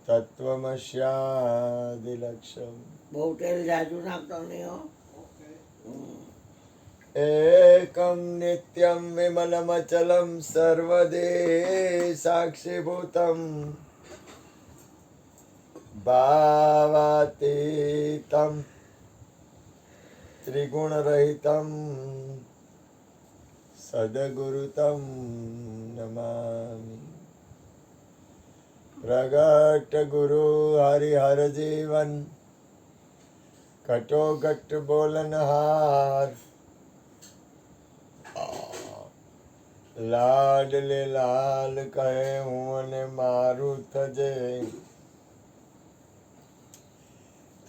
તત્વમસ્યાદિલક્ષ્યમ. બહુ તેલ જાજુ નાખતો નહીં હો. એકમ નિત્યમ વિમલમચલમ સર્વદે સાક્ષીભૂતમ ભાવાતીતમ ત્રિગુણરહિતમ સદગુરુતમ નમામિ. પ્રગટ ગુરુ હરિહર જીવન કટોગટ બોલનહાર લાડલે લાલ કહે હું અને મારું થજે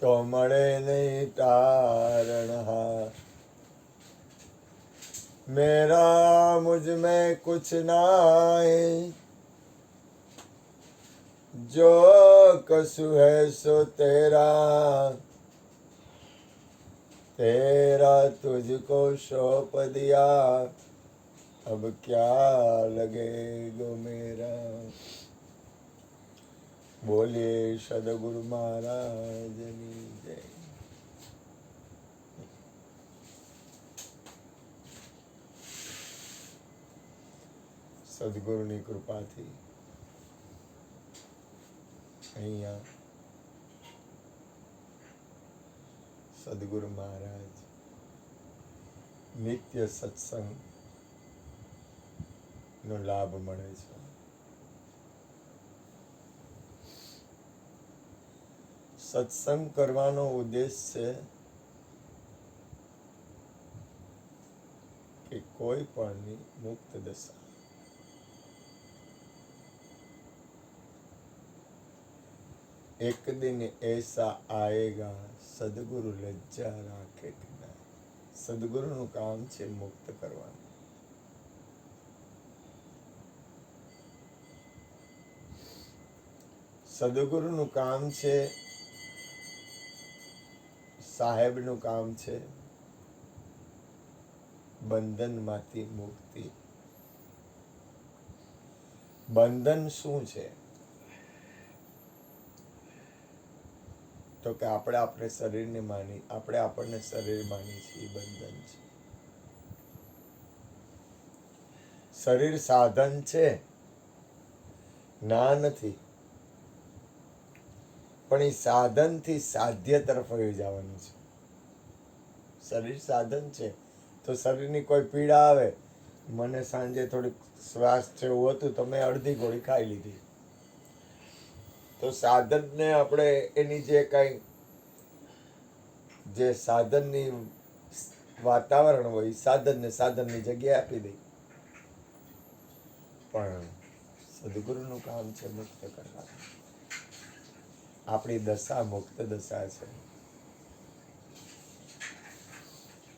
તો મળે નહીં તારણહાર. મેરા મુझ में कुछ नाहि जो कसु है सो तेरा तेरा तुझको सौंप दिया अब क्या लगेगा मेरा. बोलिए सदगुरु महाराजनी जय. સદગુરુની કૃપાથી અહીંયા સદગુરુ મહારાજ નિત્ય સત્સંગ નો લાભ મળે છે. સત્સંગ કરવાનો ઉદ્દેશ છે કે કોઈ પણની મુક્ત દશા. એક દિન એસા આએગા સદગુરુ લજ્જા રાખે કે ના. સદગુરુનું કામ છે મુક્ત કરવાનું. સદગુરુનું કામ છે, સાહેબનું કામ છે બંધનમાંથી મુક્તિ. બંધન શું છે? તો કે આપણે શરીરને માની, આપણને શરીર માની છીએ, બંધન છે. શરીર સાધન છે ના નથી, પણ એ સાધનથી સાધ્ય તરફ વહી જવાનું છે. શરીર સાધન છે તો શરીરની કોઈ પીડા આવે, મને સાંજે થોડીક શ્વાસ જેવું હતું તો મેં અડધી ગોળી ખાઈ લીધી, તો સાધનને આપણે એની જે કઈ જે સાધનની વાતાવરણ હોય સાધનને સાધનની જગ્યાએ આપી દઈ. પણ સદગુરુનું કામ છે મુક્ત કરવાનું. આપણી દશા મુક્ત દશા છે,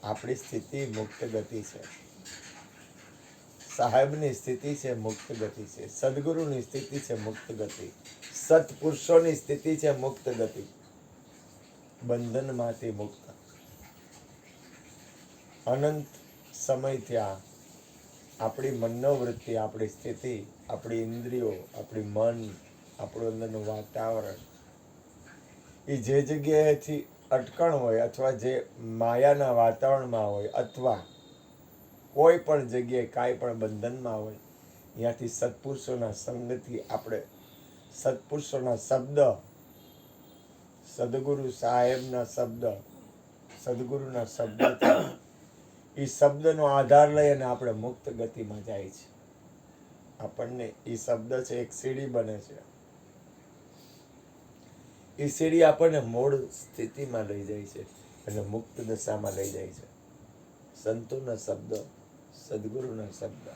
આપણી સ્થિતિ મુક્ત ગતિ છે, સાહેબની સ્થિતિ છે મુક્ત ગતિ છે, સદગુરુની સ્થિતિ છે મુક્ત ગતિ, સત્પુરુષોની સ્થિતિ છે મુક્ત ગતિ, બંધનમાંથી મુક્ત. અનંત સમયથી આપણી મનોવૃત્તિ, આપણી સ્થિતિ, આપણી ઇન્દ્રિયો, આપણી મન, આપણું અંદરનું વાતાવરણ એ જે જગ્યાએથી અટકણ હોય અથવા જે માયાના વાતાવરણમાં હોય અથવા કોઈ પણ જગ્યાએ કાંઈ પણ બંધનમાં હોય, ત્યાંથી સત્પુરુષોના સંગથી આપણે સત્પુરુષોના શબ્દ, સદગુરુ સાહેબના શબ્દ, સદગુરુના શબ્દ, એ શબ્દનો આધાર લઈ અને આપણે મુક્ત ગતિમાં જાય છે. આપણને એ શબ્દ છે એક સીડી બને છે, એ સીડી આપણને મૂળ સ્થિતિમાં લઈ જાય છે અને મુક્ત દશામાં લઈ જાય છે. સંતોના શબ્દ, સદગુરુના શબ્દ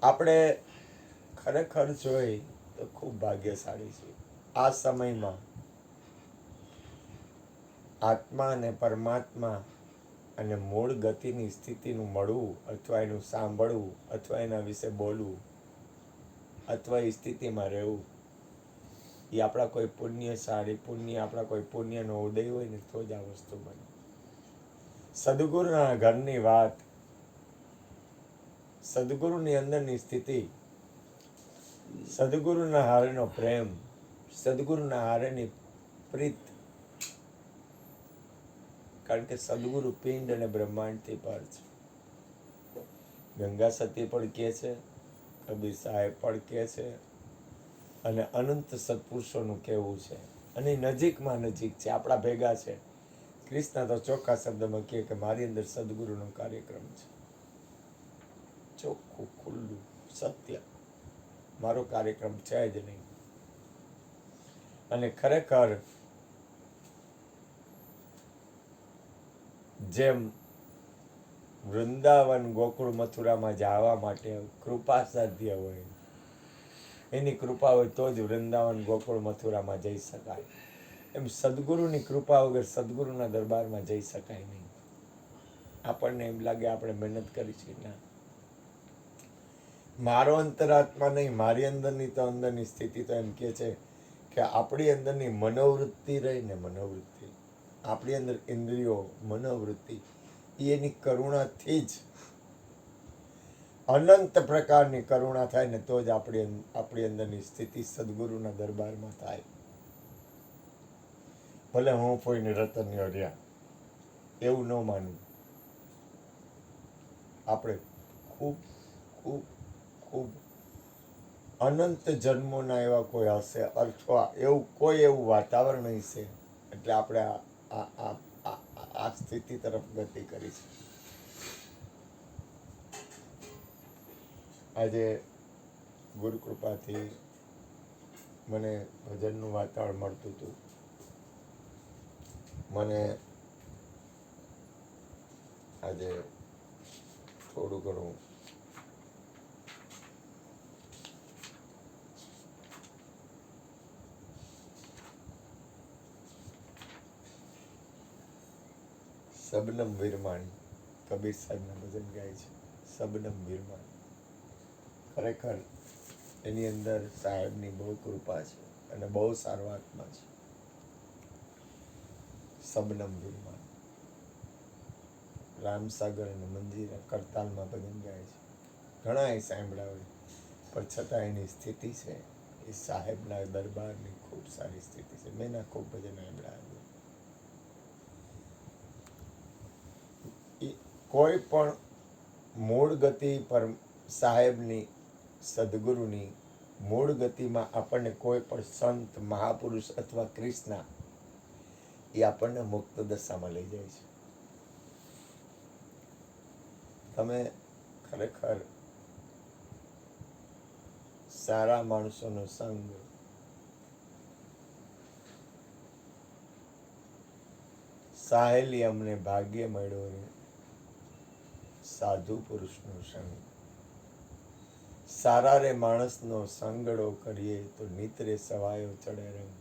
આપણે ખરેખર જોઈ તો ખૂબ ભાગ્યશાળી છે. આ સમયમાં આત્મા અને પરમાત્મા અને મૂળ ગતિની સ્થિતિનું મળવું અથવા એનું સાંભળવું અથવા એના વિશે બોલવું અથવા એ સ્થિતિમાં રહેવું, એ આપણા કોઈ આપણા કોઈ પુણ્યનો ઉદય હોય ને તો જ આ વસ્તુ બને. સદગુરુના ઘરની વાત, સદગુરુની અંદરની સ્થિતિ સદગુરુના હારેનો પ્રેમ, સદગુરુના હારેની પ્રીત, કારણ કે સદગુરુ પિંડ અને બ્રહ્માંડથી પર છે. ગંગા સતી પણ કહે છે, કબીર સાહેબ પણ કહે છે, અને અનંત સત્પુરુષોનું કહેવું છે. અને નજીકમાં નજીક છે, આપણા ભેગા છે. કૃષ્ણ તો ચોખ્ખા શબ્દમાં કહે કે મારી અંદર સદગુરુનો કાર્યક્રમ છે. ચોખ્ખું ખુલ્લું સત્ય, મારો કાર્યક્રમ છે જ નહીં. અને ખરેખર જેમ વૃંદાવન ગોકુળ મથુરામાં જવા માટે કૃપા સાધ્ય હોય, એની કૃપા હોય તો જ વૃંદાવન ગોકુળ મથુરામાં જઈ શકાય. એમ સદગુરુની કૃપા વગર સદગુરુના દરબારમાં જઈ શકાય નહીં. આપણને એમ લાગે આપણે મહેનત કરી છે, ના. મારો અંતરાત્મા નહીં, મારી અંદરની તો અંદરની સ્થિતિ તો એમ કે છે કે આપણી અંદરની મનોવૃત્તિ રહી ને, મનોવૃત્તિ, આપણી અંદર ઇન્દ્રિયો, મનોવૃત્તિ, એની કરુણાથી જ અનંત પ્રકારની કરુણા થાય ને તો જ આપણી અંદરની સ્થિતિ સદગુરુના દરબારમાં થાય. ભલે હું કોઈને રતન રહ્યા એવું ન માનવું. આપણે ખૂબ ખૂબ ખૂબ અનંત જન્મોના એવા કોઈ હશે, અથવા એવું વાતાવરણ હશે, એટલે આપણે આ સ્થિતિ તરફ ગતિ કરી છે. આજે ગુરુ કૃપાથી મને ભજનનું વાતાવરણ મળતું હતું. મને આજે થોડું ઘણું શબનમ વિરમાણી, કબીર સાહેબના ભજન ગાય છે. શબનમ વિરમાણી, ખરેખર એની અંદર સાહેબની બહુ કૃપા છે અને બહુ સારો આત્મા છે. શબનમ વિરમાણી, રામસાગર અને મંજીરા કરતાલમાં ભજન ગાય છે. ઘણા એ સાંભળ્યા હોય, પણ છતાં એની સ્થિતિ છે એ સાહેબના દરબારની ખૂબ સારી સ્થિતિ છે. મેં ના ખૂબ ભજન સાંભળ્યા. કોઈ પણ મૂળ ગતિ પર સાહેબની, સદગુરુની મૂળ ગતિમાં આપણને કોઈ પણ સંત, મહાપુરુષ અથવા કૃષ્ણ એ આપણને મુક્ત દશામાં લઈ જાય છે. તમે ખરેખર સારા માણસોનો સંગ, સાહેલી અમને ભાગ્ય મળ્યો રે, સાધુ પુરુષનો સંગ. સારા રે માણસનો સંગડો કરીએ તો નીતરે સવાયો ચડે રંગ.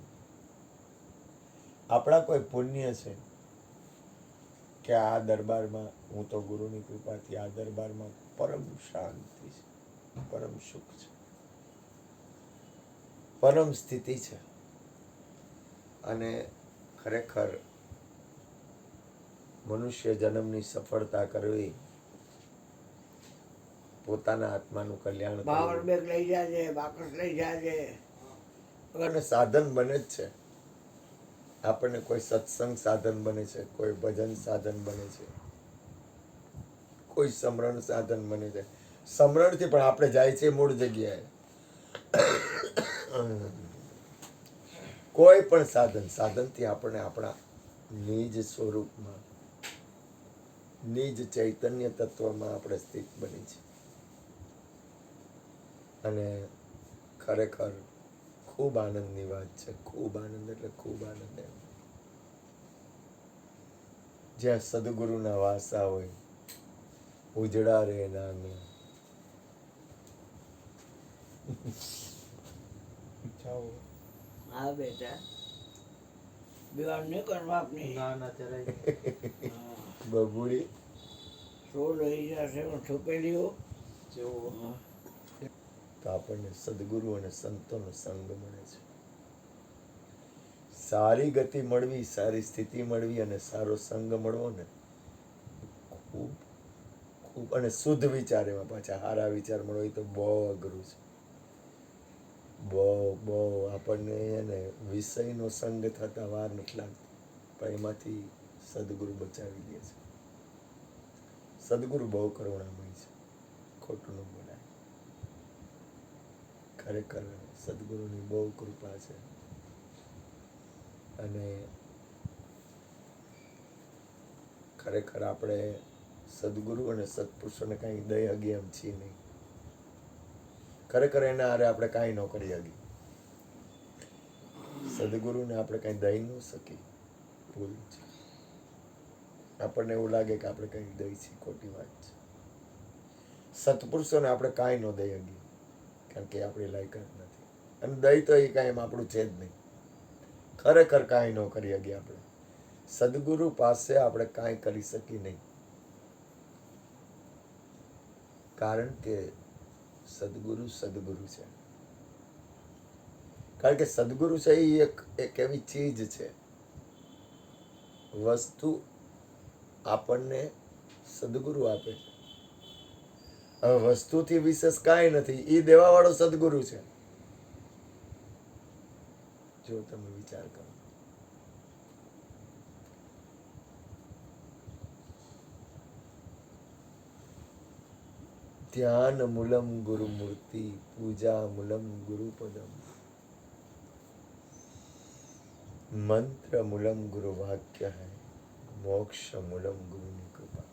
આપણા કોઈ પુણ્ય છે કે આ દરબારમાં, હું તો ગુરુની કૃપાથી આ દરબારમાં પરમ શાંતિ છે, પરમ સુખ છે, પરમ સ્થિતિ છે. અને ખરેખર મનુષ્ય જન્મની સફળતા કરવી, પોતાના આત્માનું કલ્યાણ પાવર કરવું, બેગ લઈ જાજે, બાકસ લઈ જાજે. અને સાધન બને જ છે. આપણને કોઈ સત્સંગ સાધન બને છે, કોઈ ભજન સાધન બને છે, કોઈ સમરણ સાધન બને છે. સમરણથી પણ આપણે જાય છે મૂળ જગ્યાએ. કોઈ પણ સાધનથી આપણે આપણા નિજ સ્વરૂપમાં, નિજ ચૈતન્ય તત્વમાં આપણે સ્થિત બની છે. અને ખરેખર ખૂબ આનંદની વાત છે. ખૂબ આનંદ એટલે ખૂબ આનંદ. એમ જ્યાં સદગુરુના વાસા હોય, ઉજળા રે એના આંગણા. હા બેટા, વિવાહ નહીં કરવા આપની. બબુડી સોળ રહી જશે છુપેલીઓ. તો આપણને સદગુરુ અને સંતોનો સંગ મળે છે. સારી ગતિ મળવી, સારી સ્થિતિ મળવી અને સારો સંગ મળવો ને, ખૂબ ખૂબ, અને શુદ્ધ વિચાર, એમાં પાછા સારા વિચાર મળવો, એ તો બહુ અઘરું છે. બહુ બહુ આપણને એને વિષયનો સંગ થતા વાર નથી લાગતી, પણ એમાંથી સદગુરુ બચાવી લે છે. સદગુરુ બહુ કરુણામય છે, ખોટું ન બોલાય. ખરેખર સદગુરુની બહુ કૃપા છે. અને ખરેખર આપણે સદગુરુ અને સત્પુરુષોને કાંઈ દઈ હગી એમ છીએ નહીં. ખરેખર એના હારે આપણે કાંઈ ન કરી હગી. સદગુરુને આપણે કાંઈ દઈ ન શકીએ, ભૂલ છે. આપણને એવું લાગે કે આપણે કંઈક દઈ છીએ, ખોટી વાત છે. સત્પુરુષોને આપણે કાંઈ ન દઈ હગી, કારણ કે આપણી લાયકાત નથી. અને દઈ તો એ કાંઈ એમ આપણું છે જ નહીં. ખરેખર કાંઈ ન કરી હગી આપણે. સદગુરુ પાસે આપણે કાંઈ કરી શકીએ નહીં, કારણ કે સદગુરુ સદગુરુ છે. કારણ કે સદગુરુ છે એ એક એવી ચીજ છે, વસ્તુ આપણને સદગુરુ આપે છે. હવે વસ્તુથી વિશેષ કાંઈ નથી, એ દેવાવાળો સદગુરુ છે. જો તમે વિચાર કરો. ધ્યાન મૂલમ ગુરુ મૂર્તિ, પૂજા મૂલમ ગુરુ પદમ, મંત્ર મૂલમ ગુરુ વાક્ય है, મોક્ષ મૂલમ ગુરુની કૃપા.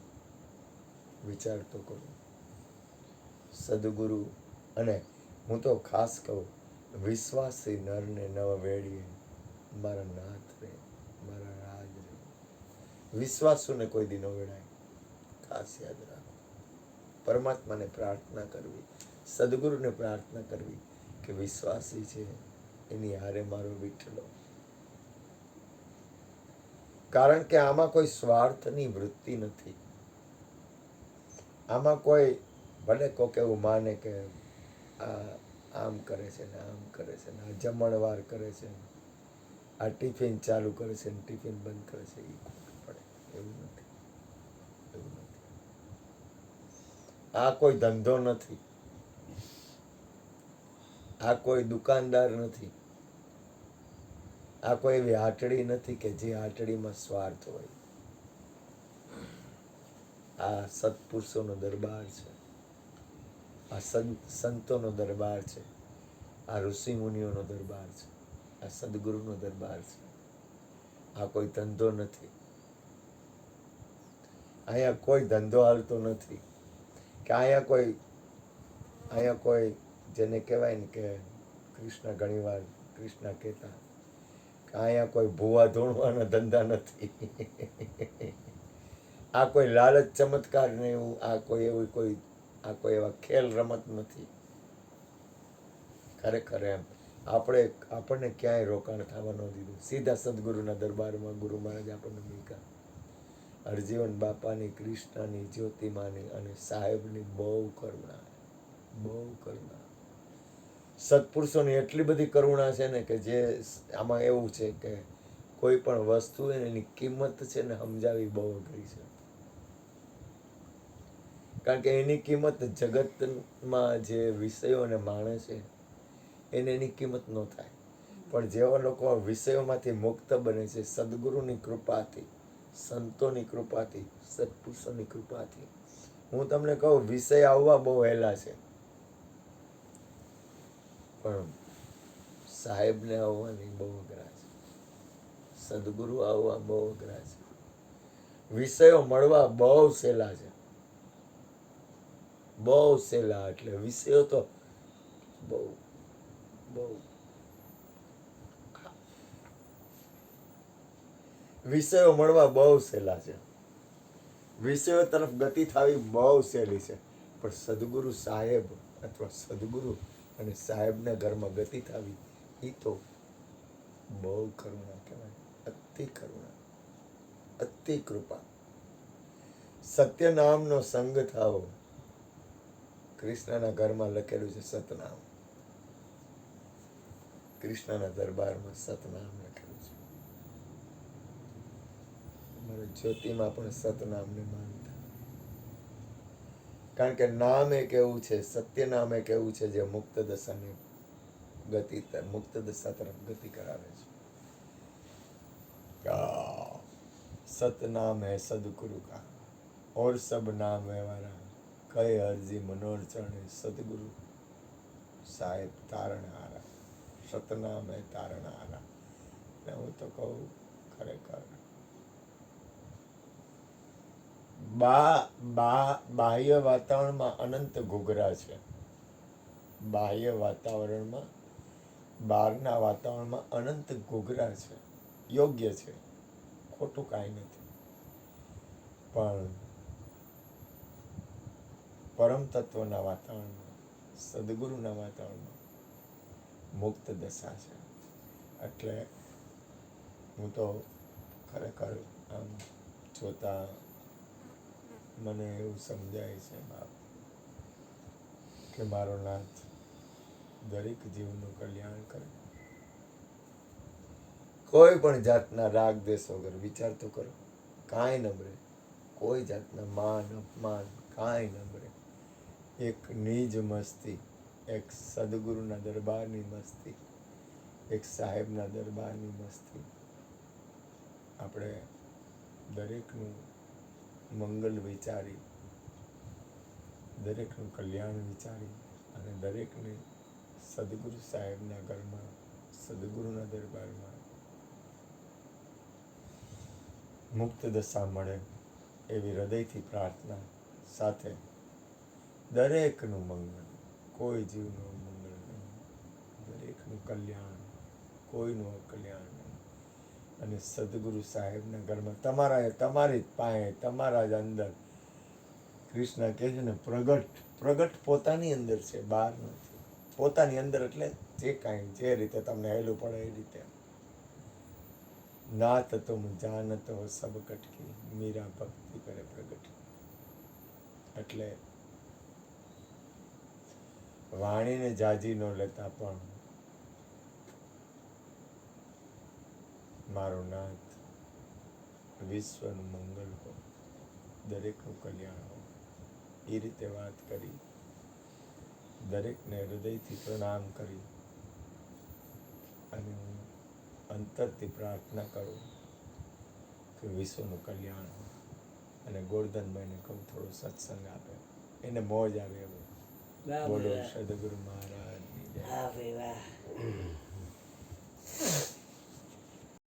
વિચાર તો કરો. સદગુરુ, અને હું તો ખાસ કહું, વિશ્વાસી નરને નવ વેળીએ મારા નાથ રે, મારા રાજ રે. વિશ્વાસુને કોઈ દી ન વેળાય, ખાસ યાદ રાખો. પરમાત્માને પ્રાર્થના કરવી, સદગુરુને પ્રાર્થના કરવી કે વિશ્વાસી છે એની હારે મારો વિઠ્ઠલો. કારણ કે આમાં કોઈ સ્વાર્થની વૃત્તિ નથી. આમાં કોઈ ભલે કોક એવું માને કે આ આમ કરે છે ને આમ કરે છે ને આ જમણવાર કરે છે, આ ટિફિન ચાલુ કરે છે ને ટિફિન બંધ કરે છે, એ ખોટું પડે. એવું નથી, એવું નથી. આ કોઈ ધંધો નથી, આ કોઈ દુકાનદાર નથી, આ કોઈ એવી હાટડી નથી કે જે હાટડીમાં સ્વાર્થ હોય. આ સત્પુરુષોનો દરબાર છે, આ સંતોનો દરબાર છે, આ ઋષિ મુનિઓનો દરબાર છે, આ સદગુરુનો દરબાર છે. આ કોઈ ધંધો નથી. અહીંયા કોઈ ધંધો હાલતો નથી કે અહીંયા કોઈ જેને કહેવાય ને કે કૃષ્ણ ઘણીવાર કૃષ્ણ કહેતા કે અહીંયા કોઈ ભૂવા ધોણવાના ધંધા નથી. આ કોઈ લાલચ ચમત્કાર ને એવું, આ કોઈ એવા ખેલ રમત નથી. ખરેખર એમ આપણને ક્યાંય રોકાણ થવા ન દીધું. સીધા સદગુરુના દરબારમાં ગુરુ મહારાજ આપણને મૂક્યા. હરજીવન બાપાની, કૃષ્ણની, જ્યોતિમાની અને સાહેબની બહુ કરુણા, બહુ કરુણા. સત્પુરુષોની એટલી બધી કરુણા છે ને કે જે આમાં એવું છે કે કોઈ પણ વસ્તુ એની કિંમત છે ને સમજાવી બહુ અઘરી છે. કારણ કે એની કિંમત જગતમાં જે વિષયોને માણે છે એને એની કિંમત ન થાય. પણ જેવા લોકો વિષયોમાંથી મુક્ત બને છે સદગુરુની કૃપાથી, સંતોની કૃપાથી, સત્પુરુષોની કૃપાથી, હું તમને કહું વિષય આવવા બહુ વહેલા છે, પણ સાહેબને આવવાની બહુ અઘરા છે, સદગુરુ આવવા બહુ અઘરા છે. વિષયો મળવા બહુ સહેલા છે, બહુ સહેલા. એટલે વિષયો તો બહુ બહુ વિષયો મળવા બહુ સહેલા છે, વિષયો તરફ ગતિ થવી બહુ સહેલી છે. પણ સદગુરુ સાહેબ અથવા સદગુરુ અને સાહેબના ઘરમાં ગતિ થવી એ તો બહુ કરુણા કહેવાય. અતિ કરુણા, અતિ કૃપા. સત્ય નામનો સંગ થાવ. કૃષ્ણના ઘરમાં લખેલું છે સતનામ. કૃષ્ણના દરબારમાં સતનામ લખેલું છે. મારા જ્યોતિમાં પણ સતનામને માનતા. કારણ કે નામ એક એવું છે, સત્ય નામ એક એવું છે જે મુક્ત દશાને મુક્ત દશા તરફ ગતિ કરાવે છે। सत नाम है सदगुरु का और सब नाम है वाला कहे अर्जी मनोर चरणे सदगुरु साहेब तारणहारा सतनाम है तारणहारा। હું તો કહું ખરેખર બાહ્ય વાતાવરણમાં અનંત ઘૂઘરા છે। બાહ્ય વાતાવરણમાં બહારના વાતાવરણમાં અનંત ઘૂઘરા છે, યોગ્ય છે, ખોટું કાંઈ નથી, પણ પરમ તત્વના વાતાવરણમાં સદગુરુના વાતાવરણમાં મુક્ત દશા છે। એટલે હું તો ખરેખર આમ જોતા મને એવું સમજાય છે બાપ કે મારો નાથ દરેક જીવનું કલ્યાણ કરે। કોઈ પણ જાતના રાગ દ્વેષ વગર વિચાર તો કરો, કાંઈ ન મળે, કોઈ જાતના માન અપમાન કાંઈ ન મળે, એક નિજ મસ્તી, એક સદગુરુના દરબારની મસ્તી, એક સાહેબના દરબારની મસ્તી। આપણે દરેકનું મંગલ વિચારી, દરેકનું કલ્યાણ વિચારી અને દરેકને સદગુરુ સાહેબના ઘરમાં, સદગુરુના દરબારમાં મુક્ત દશા મળે એવી હૃદયથી પ્રાર્થના સાથે દરેકનું મંગળ, કોઈ જીવનું મંગળ નહીં, દરેકનું કલ્યાણ, કોઈનું અકલ્યાણ નહીં। અને સદગુરુ સાહેબના ઘરમાં તમારી જ પાસે, તમારા જ અંદર કૃષ્ણ કહે છે ને પ્રગટ પોતાની અંદર છે, બહાર નથી। પોતાની અંદર એટલે જે કાંઈ જે રીતે તમને હેલું પડે એ રીતે। નાત તુમ જાનત હો સબ કટકી મીરા ભક્તિ કરે પ્રગટ। એટલે વાણીને જાજી ન લેતા પણ મારો નાથ વિશ્વનું મંગલ હો, દરેકનું કલ્યાણ હો, એ રીતે વાત કરી, દરેકને હૃદયથી પ્રણામ કરી અને હું અંતરથી પ્રાર્થના કરું કે વિશ્વનું કલ્યાણ હો। અને ગોરધનભાઈને કહું થોડો સત્સંગ આપે, એને મોજ આવે એવું। બોલો સદગુરુ મહારાજની જય।